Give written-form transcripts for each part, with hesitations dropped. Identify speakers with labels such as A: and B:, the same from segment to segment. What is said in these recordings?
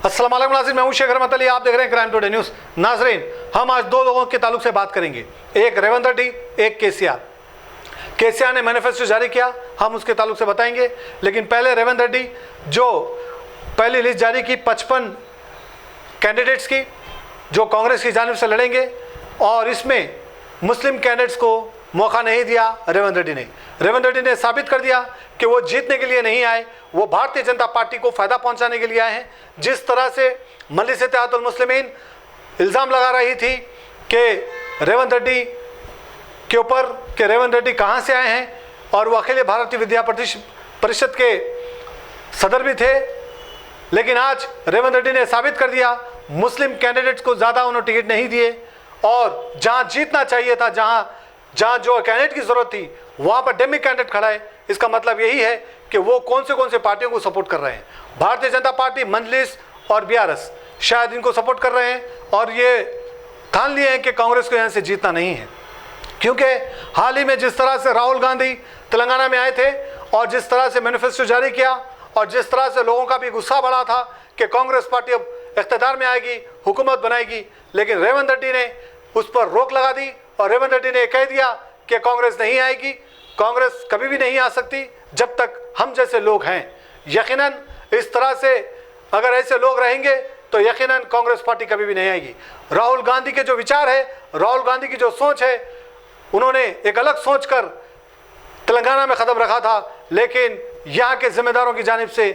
A: अस्सलाम वालेकुम नाज़रीन, मैं हूं शेख रहमत अली, आप देख रहे हैं क्राइम टुडे न्यूज़। नाज़रीन, हम आज दो लोगों के ताल्लुक से बात करेंगे, एक रेवंत रेड्डी, एक केसीआर। केसीआर ने मैनिफेस्टो जारी किया, हम उसके ताल्लुक से बताएंगे। लेकिन पहले रेवंत रेड्डी जो पहली लिस्ट जारी की 55 कैंडिडेट्स की, जो कांग्रेस की जानिब से लड़ेंगे, और इसमें मुस्लिम कैंडिडेट्स को मौका नहीं दिया रेवंत रेड्डी ने। रेवंत रेड्डी ने साबित कर दिया कि वो जीतने के लिए नहीं आए, वो भारतीय जनता पार्टी को फ़ायदा पहुंचाने के लिए आए हैं। जिस तरह से मजलिस इत्तेहादुल मुस्लिमीन इल्ज़ाम लगा रही थी कि रेवंत रेड्डी के ऊपर कि रेवंत रेड्डी कहाँ से आए हैं, और वो अखिल भारतीय विद्या परिषद के सदर भी थे, लेकिन आज रेवंत रेड्डी ने साबित कर दिया मुस्लिम कैंडिडेट्स को ज़्यादा उन्होंने टिकट नहीं दिए, और जहाँ जीतना चाहिए था, जहाँ जो कैंडिडेट की ज़रूरत थी, वहाँ पर डेमी कैंडिडेट खड़ा है। इसका मतलब यही है कि वो कौन से पार्टियों को सपोर्ट कर रहे हैं। भारतीय जनता पार्टी, मजलिस और बीआरएस शायद इनको सपोर्ट कर रहे हैं, और ये ठान लिए हैं कि कांग्रेस को यहाँ से जीतना नहीं है। क्योंकि हाल ही में जिस तरह से राहुल गांधी तेलंगाना में आए थे, और जिस तरह से मैनिफेस्टो जारी किया, और जिस तरह से लोगों का भी गुस्सा बढ़ा था कि कांग्रेस पार्टी अब इख्तियार में आएगी, हुकूमत बनाएगी, लेकिन रेवंत रेड्डी ने उस पर रोक लगा दी, और रेवंत रेड्डी ने कह दिया कि कांग्रेस नहीं आएगी, कांग्रेस कभी भी नहीं आ सकती जब तक हम जैसे लोग हैं। यकीनन इस तरह से अगर ऐसे लोग रहेंगे तो यकीनन कांग्रेस पार्टी कभी भी नहीं आएगी। राहुल गांधी के जो विचार है, राहुल गांधी की जो सोच है, उन्होंने एक अलग सोच कर तेलंगाना में कदम रखा था, लेकिन यहाँ के जिम्मेदारों की जानिब से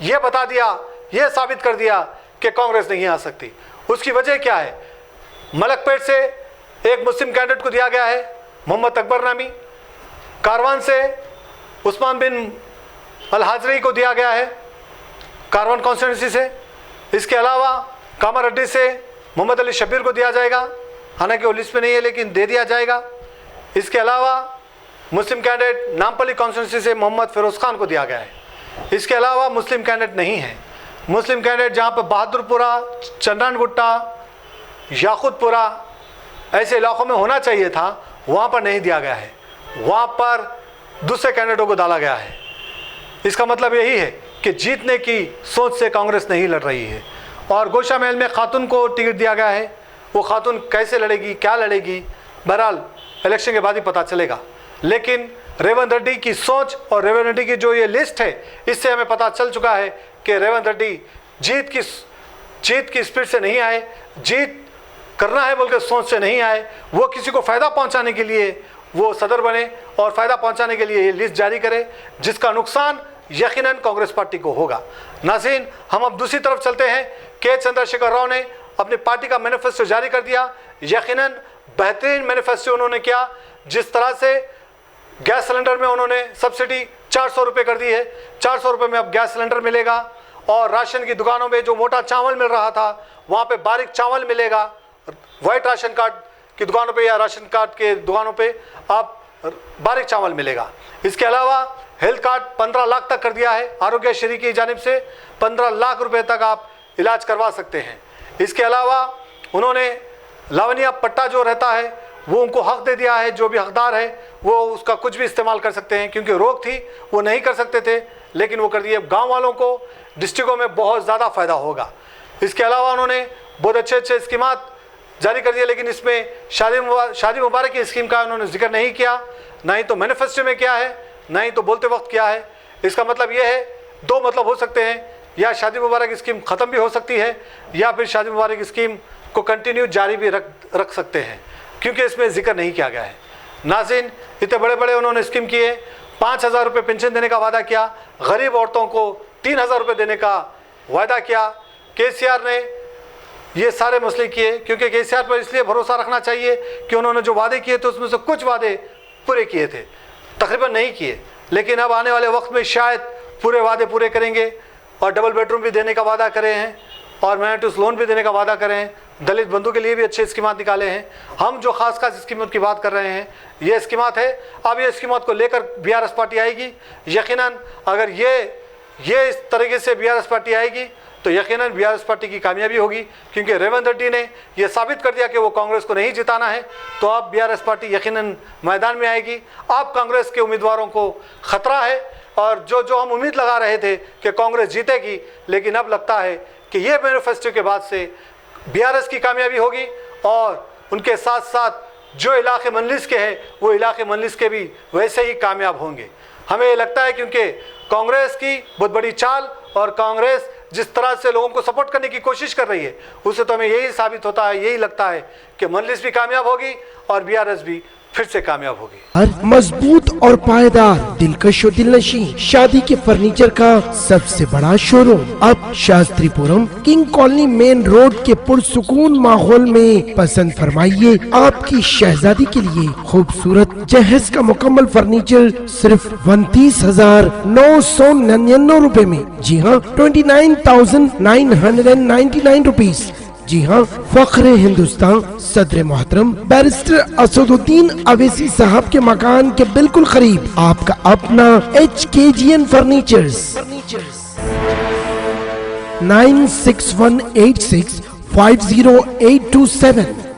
A: यह बता दिया, यह साबित कर दिया कि कांग्रेस नहीं आ सकती। उसकी वजह क्या है? मलकपेट से एक मुस्लिम कैंडिडेट को दिया गया है, मोहम्मद अकबर नामी। कारवान से उस्मान बिन अल हाजरी को दिया गया है, कारवान कॉन्स्टिट्यूंसी से। इसके अलावा कामारेड्डी से मोहम्मद अली शब्बीर को दिया जाएगा, हालांकि वो लिस्ट में नहीं है लेकिन दे दिया जाएगा। इसके अलावा मुस्लिम कैंडिडेट नामपल्ली कॉन्स्टिट्यूंसी से मोहम्मद फिरोज़ खान को दिया गया है। इसके अलावा मुस्लिम कैंडिडेट नहीं है। मुस्लिम कैंडिडेट जहाँ पर बहादुरपुरा, चंद्रानगुट्टा, याकूतपुरा ऐसे इलाकों में होना चाहिए था, वहाँ पर नहीं दिया गया है, वहाँ पर दूसरे कैंडिडेटों को डाला गया है। इसका मतलब यही है कि जीतने की सोच से कांग्रेस नहीं लड़ रही है। और गोशा महल में खातून को टिकट दिया गया है, वो खातून कैसे लड़ेगी, क्या लड़ेगी, बहरहाल इलेक्शन के बाद ही पता चलेगा। लेकिन रेवंत रेड्डी की सोच और रेवंत रेड्डी की जो ये लिस्ट है, इससे हमें पता चल चुका है कि रेवंत रेड्डी जीत की स्पीड से नहीं आए, जीत करना है बोल के सोच से नहीं आए। वो किसी को फ़ायदा पहुंचाने के लिए वो सदर बने और फ़ायदा पहुंचाने के लिए ये लिस्ट जारी करे, जिसका नुकसान यकीनन कांग्रेस पार्टी को होगा। नाज़रीन, हम अब दूसरी तरफ चलते हैं। के चंद्रशेखर राव ने अपनी पार्टी का मैनिफेस्टो जारी कर दिया। यकीनन बेहतरीन मैनिफेस्टो उन्होंने किया। जिस तरह से गैस सिलेंडर में उन्होंने सब्सिडी 400 रुपये कर दी है, 400 रुपये में अब गैस सिलेंडर मिलेगा, और राशन की दुकानों में जो मोटा चावल मिल रहा था, वहाँ पर बारीक चावल मिलेगा। वाइट राशन कार्ड की दुकानों पे या राशन कार्ड के दुकानों पे आप बारीक चावल मिलेगा। इसके अलावा हेल्थ कार्ड 15 लाख तक कर दिया है आरोग्यश्री की जानिब से, 15 लाख रुपए तक आप इलाज करवा सकते हैं। इसके अलावा उन्होंने लावनिया पट्टा जो रहता है वो उनको हक दे दिया है, जो भी हकदार है वो उसका कुछ भी इस्तेमाल कर सकते हैं, क्योंकि रोक थी वो नहीं कर सकते थे, लेकिन वो कर दिए। गाँव वालों को डिस्ट्रिक्टों में बहुत ज़्यादा फ़ायदा होगा। इसके अलावा उन्होंने बहुत अच्छे स्कीमात जारी कर दिया, लेकिन इसमें शादी मुबारक की स्कीम का उन्होंने जिक्र नहीं किया, ना ही तो मैनिफेस्टो में किया है, ना ही तो बोलते वक्त किया है। इसका मतलब यह है, दो मतलब हो सकते हैं, या शादी मुबारक स्कीम ख़त्म भी हो सकती है, या फिर शादी मुबारक स्कीम को कंटिन्यू जारी भी रख सकते हैं, क्योंकि इसमें जिक्र नहीं किया गया है। नाज़रीन, इतने बड़े बड़े उन्होंने स्कीम किए। 5,000 रुपये पेंशन देने का वादा किया, गरीब औरतों को 3,000 रुपये देने का वादा किया। केसीआर ने ये सारे मसले किए, क्योंकि केसीआर पर इसलिए भरोसा रखना चाहिए कि उन्होंने जो वादे किए थे उसमें से कुछ वादे पूरे किए थे, तकरीबन नहीं किए, लेकिन अब आने वाले वक्त में शायद पूरे वादे पूरे करेंगे, और डबल बेडरूम भी देने का वादा करे हैं, और माइनॉरिटीज लोन भी देने का वादा करे हैं, दलित बंधु के लिए भी अच्छे स्कीमात निकाले हैं। हम जो खास स्कीमत की बात कर रहे हैं, ये स्कीमात है। अब ये स्कीमात को लेकर बीआरएस पार्टी आएगी। यकीनन अगर ये इस तरीके से बीआरएस पार्टी आएगी तो यकीनन बीआरएस पार्टी की कामयाबी होगी, क्योंकि रेवंत रेड्डी ने यह साबित कर दिया कि वो कांग्रेस को नहीं जिताना है। तो अब बीआरएस पार्टी यकीनन मैदान में आएगी। अब कांग्रेस के उम्मीदवारों को खतरा है, और जो हम उम्मीद लगा रहे थे कि कांग्रेस जीतेगी, लेकिन अब लगता है कि ये मैनिफेस्टो के बाद से बीआरएस की कामयाबी होगी और उनके साथ साथ जो इलाके मंजलिस के हैं वो इलाके मंजलिस के भी वैसे ही कामयाब होंगे। हमें ये लगता है क्योंकि कांग्रेस की बहुत बड़ी चाल और कांग्रेस जिस तरह से लोगों को सपोर्ट करने की कोशिश कर रही है उससे तो हमें यही साबित होता है, यही लगता है कि मंजलिस भी कामयाब होगी और बीआरएस भी फिर से कामयाब होगी।
B: मजबूत और पायदार, दिलकश और दिलनशी शादी के फर्नीचर का सबसे बड़ा शोरूम अब Shastripuram king colony main road के पुरसुकून माहौल में। पसंद फरमाइए आपकी शहजादी के लिए खूबसूरत जहेज का मुकम्मल फर्नीचर सिर्फ 29,999 रुपए में। जी हाँ, 29,999 रुपीज। जी हाँ, फख्र हिंदुस्तान सदर मोहतरम बैरिस्टर असदुद्दीन अवैसी साहब के मकान के बिल्कुल करीब आपका अपना HKGN फर्नीचर्स। 9618650827